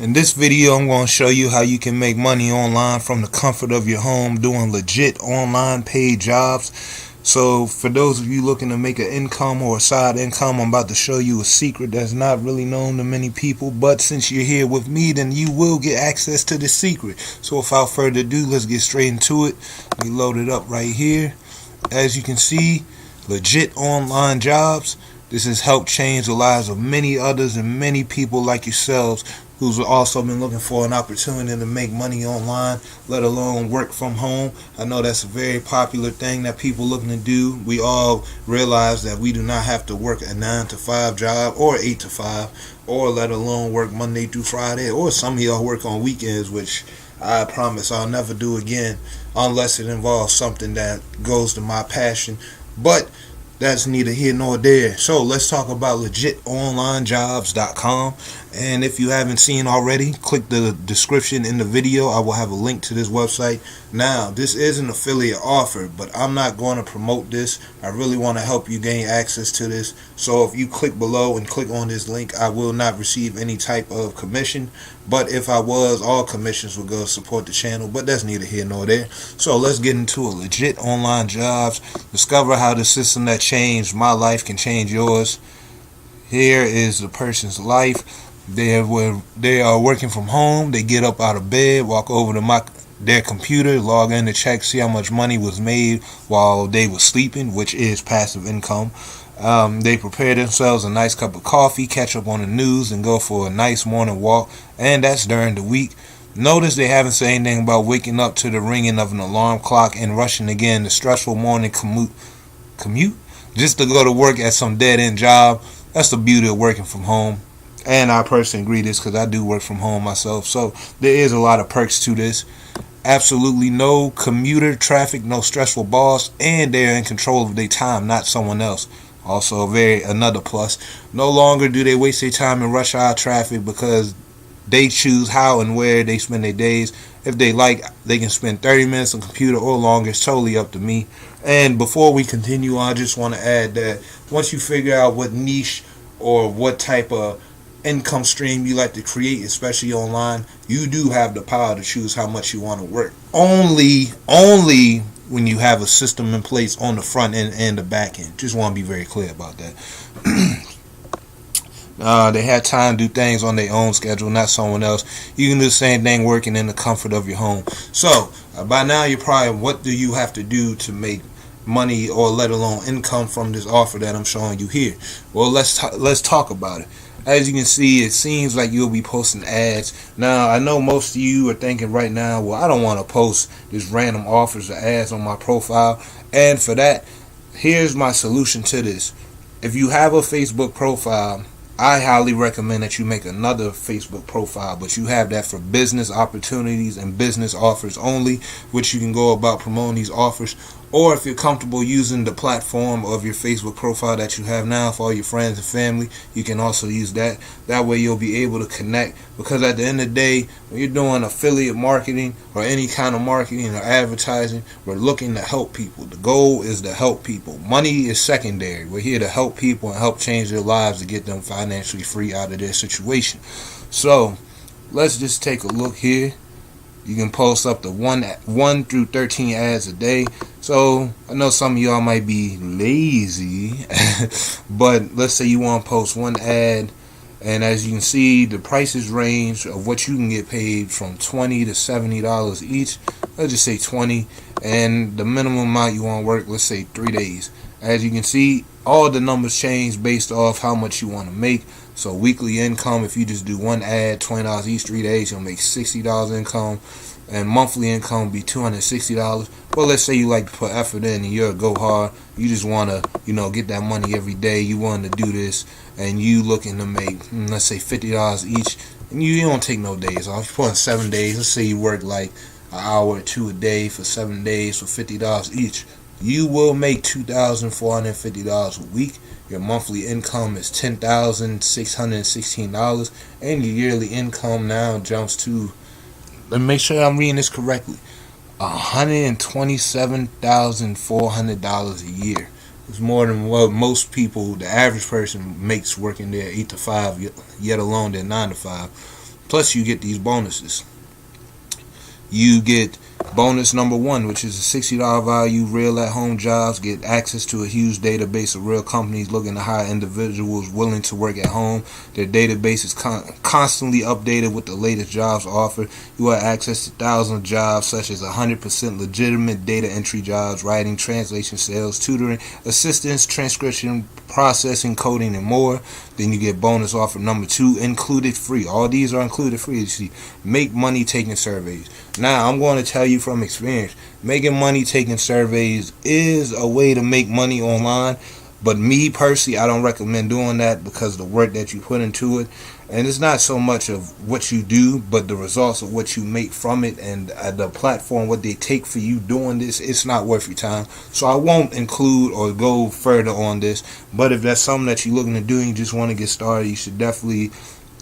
In this video, I'm going to show you how you can make money online from the comfort of your home doing legit online paid jobs. So for those of you looking to make an income or a side income, I'm about to show you a secret that's not really known to many people. But since you're here with me, then you will get access to this secret. So without further ado, let's get straight into it. Let me load it up right here. As you can see, legit online jobs. This has helped change the lives of many others and many people like yourselves who's also been looking for an opportunity to make money online, let alone work from home. I know that's a very popular thing that people looking to do. We all realize that we do not have to work a 9-to-5 job or 8-to-5, or let alone work Monday through Friday, or some of y'all work on weekends, which I promise I'll never do again unless it involves something that goes to my passion. But that's neither here nor there. So let's talk about legitonlinejobs.com. And if you haven't seen already, click the description in the video. I will have a link to this website. Now, this is an affiliate offer, but I'm not going to promote this. I really want to help you gain access to this. So if you click below and click on this link, I will not receive any type of commission. But if I was, all commissions would go to support the channel. But that's neither here nor there. So let's get into a legit online jobs. Discover how the system that changed my life can change yours. Here is the person's life. They are working from home. They get up out of bed, walk over to their computer, log in to check, see how much money was made while they were sleeping, which is passive income. They prepare themselves a nice cup of coffee, catch up on the news, and go for a nice morning walk, and that's during the week. Notice they haven't said anything about waking up to the ringing of an alarm clock and rushing again the stressful morning commute just to go to work at some dead-end job. That's the beauty of working from home. And I personally agree this because I do work from home myself. So there is a lot of perks to this. Absolutely no commuter traffic, no stressful boss, and they're in control of their time, not someone else. Also another plus. No longer do they waste their time in rush hour traffic because they choose how and where they spend their days. If they like, they can spend 30 minutes on computer or longer. It's totally up to me. And before we continue, I just want to add that once you figure out what niche or what type of income stream you like to create, especially online, you do have the power to choose how much you want to work. Only when you have a system in place on the front end and the back end. Just want to be very clear about that. They have time to do things on their own schedule, not someone else. You can do the same thing working in the comfort of your home. So by now you're probably, what do you have to do to make money or let alone income from this offer that I'm showing you here? Well, let's talk about it. As you can see, it seems like you'll be posting ads. Now, I know most of you are thinking right now, well, I don't want to post just random offers or ads on my profile. And for that, here's my solution to this. If you have a Facebook profile, I highly recommend that you make another Facebook profile, but you have that for business opportunities and business offers only, which you can go about promoting these offers. Or if you're comfortable using the platform of your Facebook profile that you have now for all your friends and family, you can also use that. That way you'll be able to connect, because at the end of the day, when you're doing affiliate marketing or any kind of marketing or advertising, we're looking to help people. The goal is to help people. Money is secondary. We're here to help people and help change their lives to get them financially free out of their situation. So let's just take a look here. You can post up to 1 through 13 ads a day. So I know some of y'all might be lazy, but let's say you want to post one ad, and as you can see, the prices range of what you can get paid from $20 to $70 each. Let's just say 20, and the minimum amount you want to work, let's say 3 days. As you can see, all the numbers change based off how much you want to make. So weekly income, if you just do one ad, $20 each, 3 days, you'll make $60 income. And monthly income will be $260. But let's say you like to put effort in and you're a go hard. You just want to, get that money every day. You want to do this, and you looking to make, let's say $50 each. And you don't take no days off. You put in 7 days. Let's say you work like an hour or two a day for 7 days for $50 each. You will make $2,450 a week. Your monthly income is $10,616, and your yearly income now jumps to, let me make sure I'm reading this correctly, $127,400 a year. It's more than what most people, the average person, makes working their 8 to 5, yet alone their 9 to 5. Plus, you get these bonuses. You get bonus number 1, which is a $60 value, real at-home jobs. Get access to a huge database of real companies looking to hire individuals willing to work at home. Their database is constantly updated with the latest jobs offered. You have access to thousands of jobs, such as 100% legitimate data entry jobs, writing, translation, sales, tutoring, assistance, transcription, processing, coding, and more. Then you get bonus offer number 2, included free. All these are included free. You see, make money taking surveys. Now, I'm going to tell you from experience, making money taking surveys is a way to make money online. But me personally, I don't recommend doing that because of the work that you put into it. And it's not so much of what you do, but the results of what you make from it, and the platform, what they take for you doing this. It's not worth your time. So I won't include or go further on this. But if that's something that you're looking to do and you just want to get started, you should definitely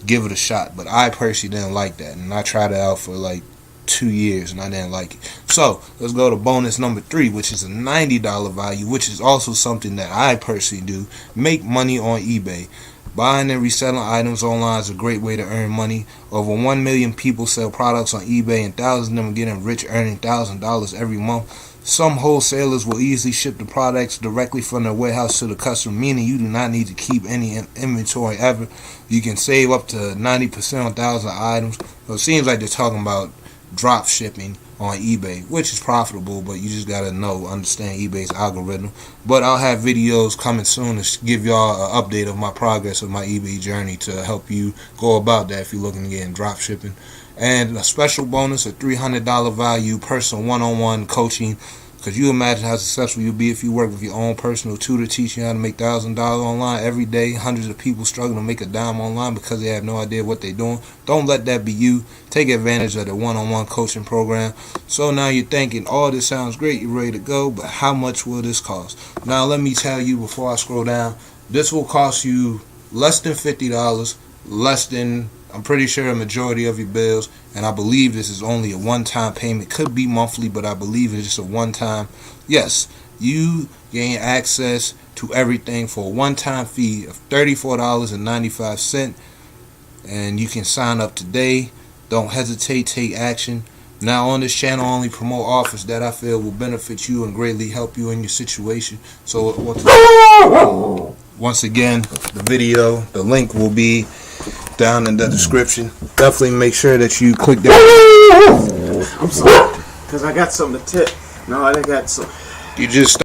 give it a shot. But I personally didn't like that, and I tried it out for like 2 years and I didn't like it. So let's go to bonus number 3, which is a $90 value, which is also something that I personally do. Make money on eBay. Buying and reselling items online is a great way to earn money. Over 1 million people sell products on eBay, and thousands of them are getting rich, earning $1,000 every month. Some wholesalers will easily ship the products directly from their warehouse to the customer, meaning you do not need to keep any inventory ever. You can save up to 90% on thousands of items. So it seems like they're talking about drop shipping on eBay, which is profitable, but you just gotta understand eBay's algorithm. But I'll have videos coming soon to give y'all an update of my progress of my eBay journey to help you go about that if you're looking to get in drop shipping. And a special bonus, a $300 value personal one-on-one coaching. Because you imagine how successful you'll be if you work with your own personal tutor teaching you how to make $1,000 online every day. Hundreds of people struggle to make a dime online because they have no idea what they're doing. Don't let that be you. Take advantage of the one-on-one coaching program. So now you're thinking, oh, this sounds great, you're ready to go, but how much will this cost? Now let me tell you before I scroll down, this will cost you less than $50, less than, I'm pretty sure, a majority of your bills, and I believe this is only a one-time payment. Could be monthly, but I believe it's just a one-time. Yes, you gain access to everything for a one-time fee of $34.95, and you can sign up today. Don't hesitate, take action. Now on this channel, I only promote offers that I feel will benefit you and greatly help you in your situation. So once again, the video, the link will be down in the description. Definitely make sure that you click that. I'm sorry, because I got something to tip. No, I got some. You just